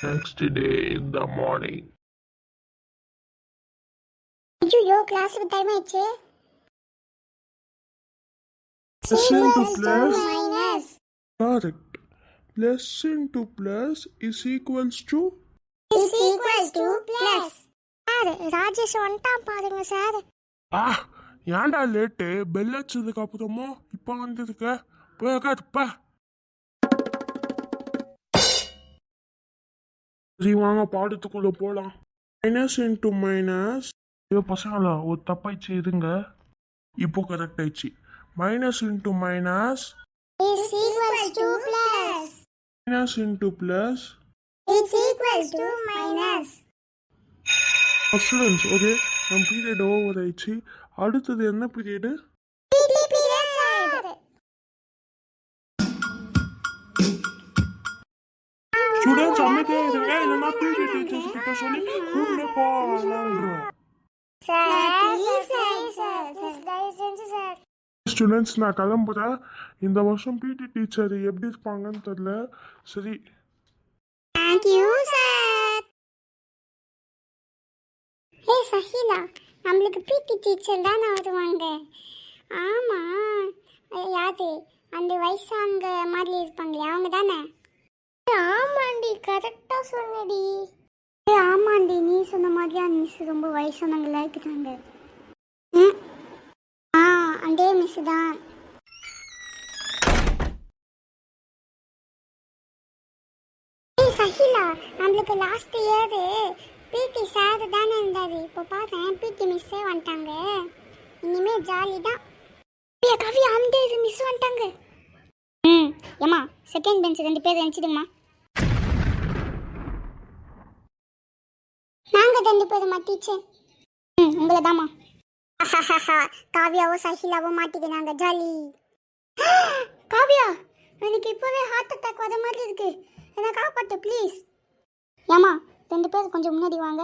next day in the morning. ஐயோ கிளாஸுக்கு time ஆயிடுச்சு. Plus into plus. Minus Correct. Plus into plus is equals to. Is equals to plus. Sir Rajesh வந்துட்டான் பாருங்க sir. ஏன்டா late? Bell அடிச்சதுக்கு அப்புறமோ இப்போ வந்ததுக்கு போய் உட்காருப்பா. சரி வாங்க பாடத்துக்குள்ள போலாம். Minus into minus. ஐயோ பசங்களா ஒரு தப்பாயிடுச்சு இருங்க. இப்போ கரெக்ட் ஆயிடுச்சு. Minus into minus. Is equals to plus. Minus into plus. Is equals to minus. Students okay நம்ம பீரியட் ஓவர் ஆயிடுச்சு. அடுத்தது என்ன period? PT period sir. Students அமைதியா இருங்க. இல்லைன்னா பிடி டீச்சர்ஸ் கிட்ட சொல்லி கூப்பிட்டு போவாங்கன்றேன். சார் ப்ளீஸ் சார் தயவு செஞ்சு சார். ஸ்டூடெண்ட்ஸ் நான் கிளம்புறேன். இந்த வருஷம் பிடி டீச்சர் எப்படி இருப்பாங்கன்னு தெரியல. சரி தேங்க் யூ சார். ஹே சஹிலா, நம்மளுக்கு பிடி டீச்சர் தானே வருவாங்க. ஆமா யாரு அந்த வயசாங்க மாதிரி இருப்பாங்களே அவங்க தானே? ஆமாண்டி கரெக்டாக சொன்னடி. ஆமாண்டி நீ சொன்ன மாதிரியா மிஸ் ரொம்ப வயசானவங்களா இருக்கிறாங்க. அதே மிஸ் தான். சஹிலா, நம்மளுக்கு லாஸ்ட் இயர் பிடி சார் தானே இருந்தார். இப்போ பார்த்தேன் பிடி மிஸ்ஸே வந்துட்டாங்க. இனிமே ஜாலி தான். கவி அந்த மிஸ் வந்துட்டாங்க. ஏம்மா செகண்ட் பெஞ்ச் 2 பேர் நினச்சிடுங்கம்மா. நாங்கள் 2 பேருமா டீச்சர்? உங்களை தாம்மா. காவியாவோ சஹிலாவோ மாட்டிக்கினாங்க ஜாலி. காவியா எனக்கு இப்போவே ஹார்ட் அட்டாக் வர மாதிரி இருக்கு. என்னை காப்பாற்று ப்ளீஸ். ஏம்மா 2 பேர் கொஞ்சம் முன்னாடி வாங்க.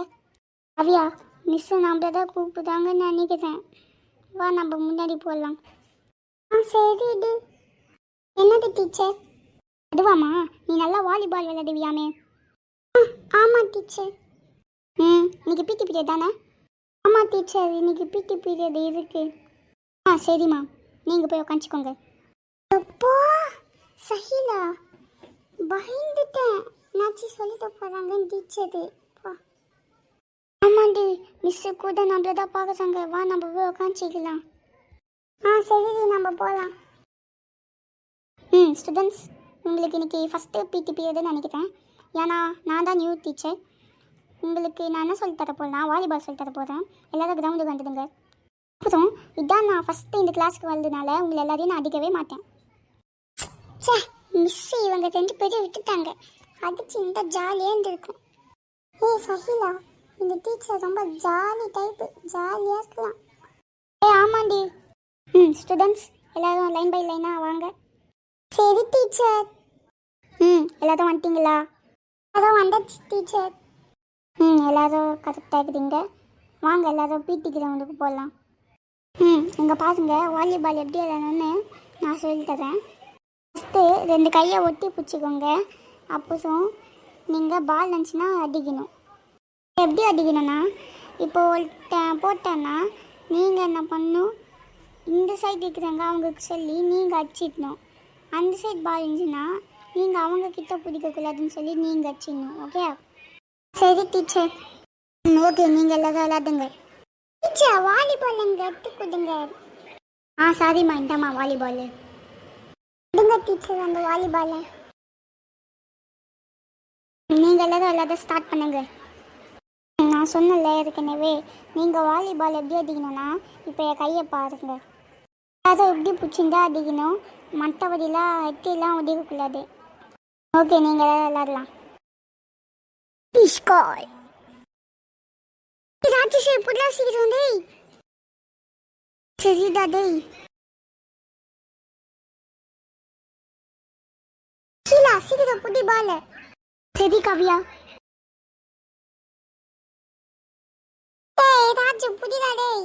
காவியா மிஸ் நம்மள தான் கூப்பிடுதாங்கன்னு நினைக்கிறேன். வா நம்ம முன்னாடி போடலாம். சரி இது என்னது டீச்சர்? அதுவாம்மா நீ நல்லா வாலிபால் விளையாடுவியாமே. ஆமாம் டீச்சர். இன்னைக்கு பிடி பீரியட் தானே? ஆமாம் டீச்சர் இன்னைக்கு பிடி பீரியட் இருக்கு. சரிம்மா நீங்கள் போய் உட்காந்துக்கோங்க. அப்போ சஹிலா பயந்துட்டேன். நாச்சி சொல்லிட்டு போகிறாங்கன்னு டீச்சரு. ஆமாண்டி மிஸ்ஸு கூட நம்மள தான் பார்க்குறாங்க. வா நம்ம போய் உட்காந்துக்கலாம். சரி நம்ம போகலாம். ஸ்டூடெண்ட்ஸ் உங்களுக்கு இன்னைக்கு ஃபஸ்ட்டு பிடி பீரியடுன்னு நினைக்கிறேன். ஏன்னா நான் தான் நியூ டீச்சர். உங்களுக்கு நான் என்ன சொல்லி தர போகிறேன்னா வாலிபால் சொல்லி தர போகிறேன். எல்லோரும் கிரவுண்டுக்கு வந்துடுங்க. அப்புறம் இதான் நான் ஃபஸ்ட்டு இந்த கிளாஸுக்கு வந்ததுனால உங்களை எல்லாரையும் நான் அடிக்கவே மாட்டேன். சே மிஸ்ஸு இவங்க 2 பேரும் விட்டுட்டாங்க. அடிச்சு இந்த ஜாலியாக இருந்திருக்கும். சஹிலா இந்த டீச்சர் ரொம்ப ஜாலி டைப்பு. ஜாலியாக இருக்கலாம். ஆமாண்டி. ஸ்டூடெண்ட்ஸ் எல்லோரும் லைன் பை லைனாக வாங்க. சரி டீச்சர். எல்லோரும் வந்துட்டீங்களா? அதான் வந்தாச்சு டீச்சர். எல்லோரும் கரெக்டாக இருக்குதுங்க. வாங்க எல்லோரும் பிடி கிரவுண்டுக்கு போகலாம். இங்கே பாருங்க வாலிபால் எப்படி விளையாடணும்னு நான் சொல்லித்தரேன். ஃபஸ்ட்டு 2 கையை ஒட்டி பிடிச்சிக்கோங்க. அப்புறம் நீங்கள் பால் இருந்துச்சுன்னா அடிக்கணும். எப்படி அடிக்கணும்னா இப்போ போட்டேன்னா நீங்கள் என்ன பண்ணணும், இந்த சைடு இருக்கிறவங்க அவங்களுக்கு சொல்லி நீங்கள் அடிச்சிடணும். அந்த சைடு பால் இருந்துச்சுன்னா நீங்கள் அவங்கக்கிட்ட பிடிக்கக்கூடாதுன்னு சொல்லி நீங்கள் அடிச்சிடணும். ஓகே? சரி டீச்சர். ஓகே நீங்கள் எல்லோரும் விளையாடுங்க. டீச்சர் வாலிபால் எங்கள் எடுத்து கொடுங்க. சாரிம்மா இந்தாம்மா வாலிபால் கொடுங்க டீச்சர். அந்த வாலிபாலை நீங்கள் எல்லோரும் விளையாட ஸ்டார்ட் பண்ணுங்க. நான் சொன்னல ஏற்கனவே நீங்கள் வாலிபால் எப்படி அடிக்கணும்னா இப்போ என் கையை பாருங்க. அதை எப்படி பிடிச்சிருந்தா அடிக்கணும். மற்றபடிலாம் எட்டிலாம் ஒடிக்கக்கூடாது. ஓகே நீங்கள் விளையாடலாம். ராஜேஷ் எப்படிலாம் சீக்கிரம் டேய். சரிடா டேய். சீக்கிரம் புடி பால். சரி காவியா. ராஜு புடிடா டேய்.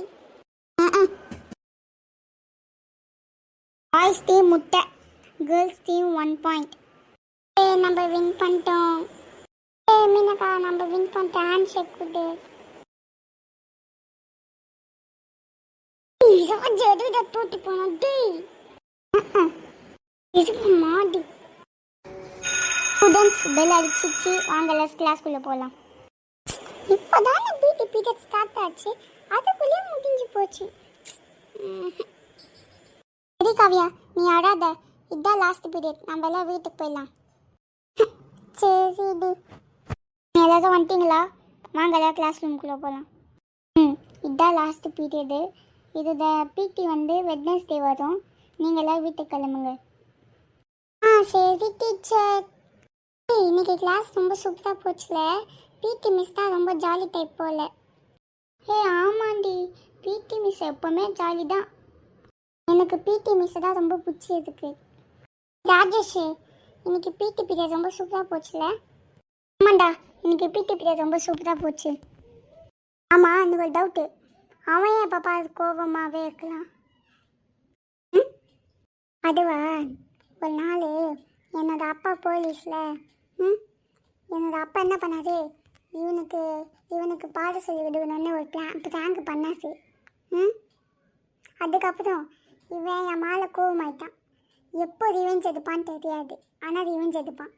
பாய்ஸ் டீம் முட்டை, கேர்ள்ஸ் டீம் 1 பாயிண்ட். நம்ம வின் பண்ணிட்டோம். மீனக்கா நம்ம வின் பண்ணிட்ட ஹேண்ட் ஷேக் கொடு. ராஜா எதுக்கு தூட்டி போனா டேய் இது மாடி. ஸ்டூடெண்ட்ஸ் பெல் அடிச்சிச்சு, வாங்க கிளாஸ்க்குள்ள போகலாம். இப்போதானே பிடி பீரியட் ஸ்டார்ட் ஆச்சு, அதுக்குள்ளேயே முடிஞ்சு போச்சு. சரி காவியா, நீ அழாத, இதுதான் லாஸ்ட் பீரியட், நம்ம எல்லாம் வீட்டுக்கு போயிடலாம். சரிடி, நீ எல்லாரும் வந்துட்டீங்களா? வாங்க எல்லாம் கிளாஸ் ரூம்குள்ளே போகலாம். இதுதான் லாஸ்ட் பீரியடு. இது பிடி வந்து வெட்னஸ்டே வரும். நீங்கள் எல்லாம் வீட்டுக்கு கிளம்புங்க. சரி டீச்சர். இன்னைக்கு கிளாஸ் ரொம்ப சூப்பராக போச்சுல. பிடி மிஸ் தான் ரொம்ப ஜாலி டைப் போல். ஆமாண்டி, பிடி மிஸ் எப்போவுமே ஜாலி தான். எனக்கு பிடி மிஸ் தான் ரொம்ப பிடிச்சதுக்கு. ராஜேஷ், இன்னைக்கு பிடி பீரியட் ரொம்ப சூப்பராக போச்சுல? ஆமாண்டா, இன்னைக்கு பிடி பீரியட் ரொம்ப சூப்பராக போச்சு. ஆமாம், எனக்கு ஒரு டவுட்டு. அவன் ஏன் பாப்பா கோபமாகவே இருக்கலாம்? அதுவா, ஒரு நாள் என்னோட அப்பா போலீஸில் என்னோட அப்பா என்ன பண்ணாரு, இவனுக்கு பாட சொல்லி விடுவணுன்னு ஒரு பிளாங்க் பண்ணாச்சு. அதுக்கப்புறம் இவன் என் மேலே கோவமாயிட்டான். எப்போ ரிவெஞ்ச் எடுப்பான்னு தெரியாது, ஆனால் ரிவெஞ்ச் எடுப்பான்.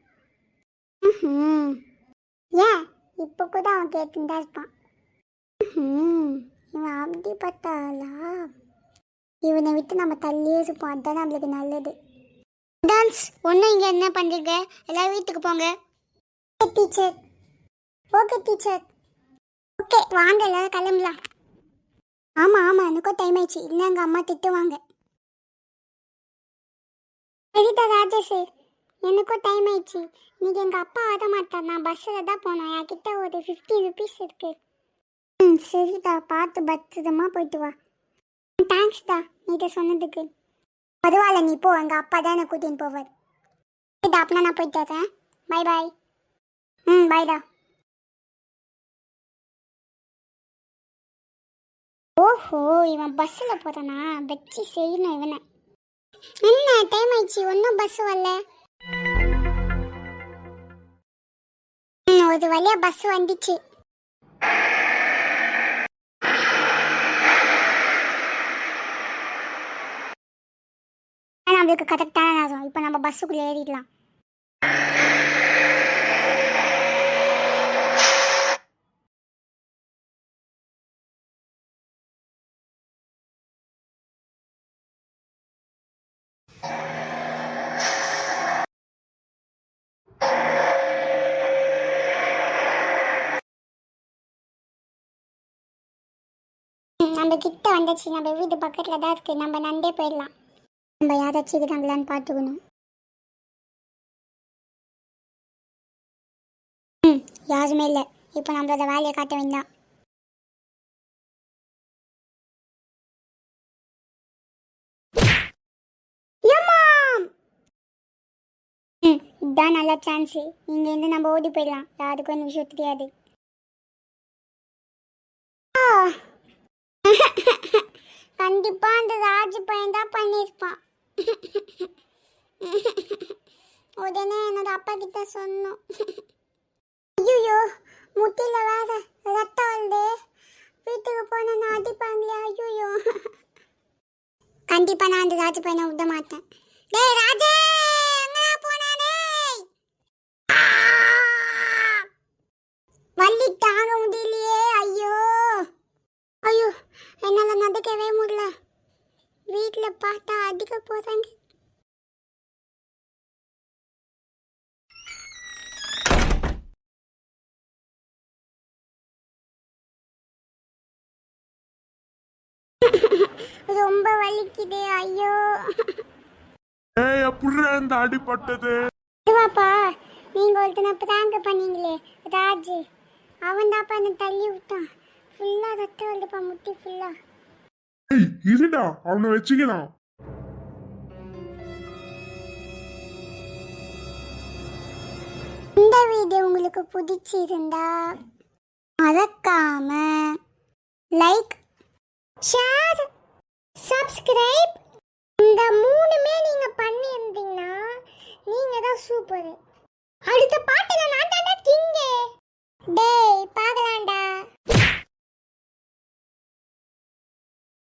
ஏன் இப்போ கூட அவன் கேட்டுன்னு தான் இருப்பான். இவன் அப்படி பட்டாளா? இவனை விட்டு நம்ம தள்ளியே இருப்போம், அதுதான் நம்மளுக்கு நல்லது. டான்ஸ் ஒன்றும் இங்கே என்ன பண்ணுறீங்க? எல்லாரும் வீட்டுக்கு போங்க. டீச்சர். Okay teacher. ஓகே வாங்க, எல்லாரும் கிளம்பலாம். ஆமாம், எனக்கும் டைம் ஆயிடுச்சு, இல்லை எங்கள் அம்மா திட்டுவாங்க. சரிதா ராஜேஷ், எனக்கும் டைம் ஆயிடுச்சு. இன்னைக்கு எங்கள் அப்பா வர மாட்டார், நான் பஸ்ஸில் தான் போனோம். என்கிட்ட ஒரு 50 rupees இருக்கு. சரிதா, பார்த்து பத்திரமா போயிட்டு வா. தேங்க்ஸ்டா நீட்ட சொன்னதுக்கு. பரவாயில்ல, நீ போ, எங்கள் அப்பா தான் என்னை கூட்டின்னு போவார். சரிடா, அப்படின்னா நான் போயிட்டு வரேன். பாய் பாய். பாய்டா. ஓஹோ, இவன் பஸ்ஸில் போகிறானா? வச்சு செய்யணும் இவனை. என்ன டைம் ஆயிடுச்சு, ஒன்றும் பஸ் வரல. ஒரு வழியா பஸ் வந்துச்சு. நம்மளுக்கு கரெக்டான நேரம். இப்போ நம்ம பஸ்ஸுக்குள்ளே ஏறிடலாம். நம்ம கிட்ட வந்துச்சு, நம்ம வீட்டு பக்கத்தில் தான் இருக்கு. நம்ம நண்டே போயிடலாம். நம்ம யாராச்சும் இருக்கிறாங்களான்னு பார்த்துக்கணும். யாருமே இல்லை. இப்போ நம்மளோட வேலையை காட்ட வேண்டாம். இதுதான் நல்ல சான்ஸு. இங்கேருந்து நம்ம ஓடி போயிடலாம், யாருக்கும் ஒரு விஷயம் தெரியாது. கண்டிப்பா அந்த ராஜு பையன் தான் பண்ணியிருப்பான். உடனே என்னோட அப்பா கிட்ட சொன்னோம். ஐயோ, முட்டில வேற ரத்தம் வருது, வீட்டுக்கு போன நான் அடிப்பாங்களே. ஐயோ, கண்டிப்பா நான் அந்த ராஜு பையனை விட மாட்டேன். டேய் ராஜே, எங்கடா போனானே? வலி தாங்க முடியலையே. ஐயோ ஐயோ, என்னால் நடக்கவே முடியல. வீட்டில் பார்த்தா அடிக்க போகிறாங்க. ரொம்ப வலிக்குது. ஐயோ, எப்படி அந்த அடிபட்டது? இதுவாப்பா, நீங்க ஒருத்தனை பிராங்க் பண்ணீங்களே ராஜு, அவன் தான்ப்பா என்னை தள்ளி விட்டான். ஃபுல்லா ரத்தம் வருதுப்பா, முட்டி ஃபுல்லா. இருடா, அவனை வச்சுக்கலாம். இந்த வீடியோ உங்களுக்கு பிடிச்சிருந்தா மறக்காம லைக், ஷேர், சப்ஸ்கிரைப் இந்த 3மே நீங்க பண்ணியிருந்தீங்கன்னா நீங்க தான் சூப்பர். அடுத்த பாட்டு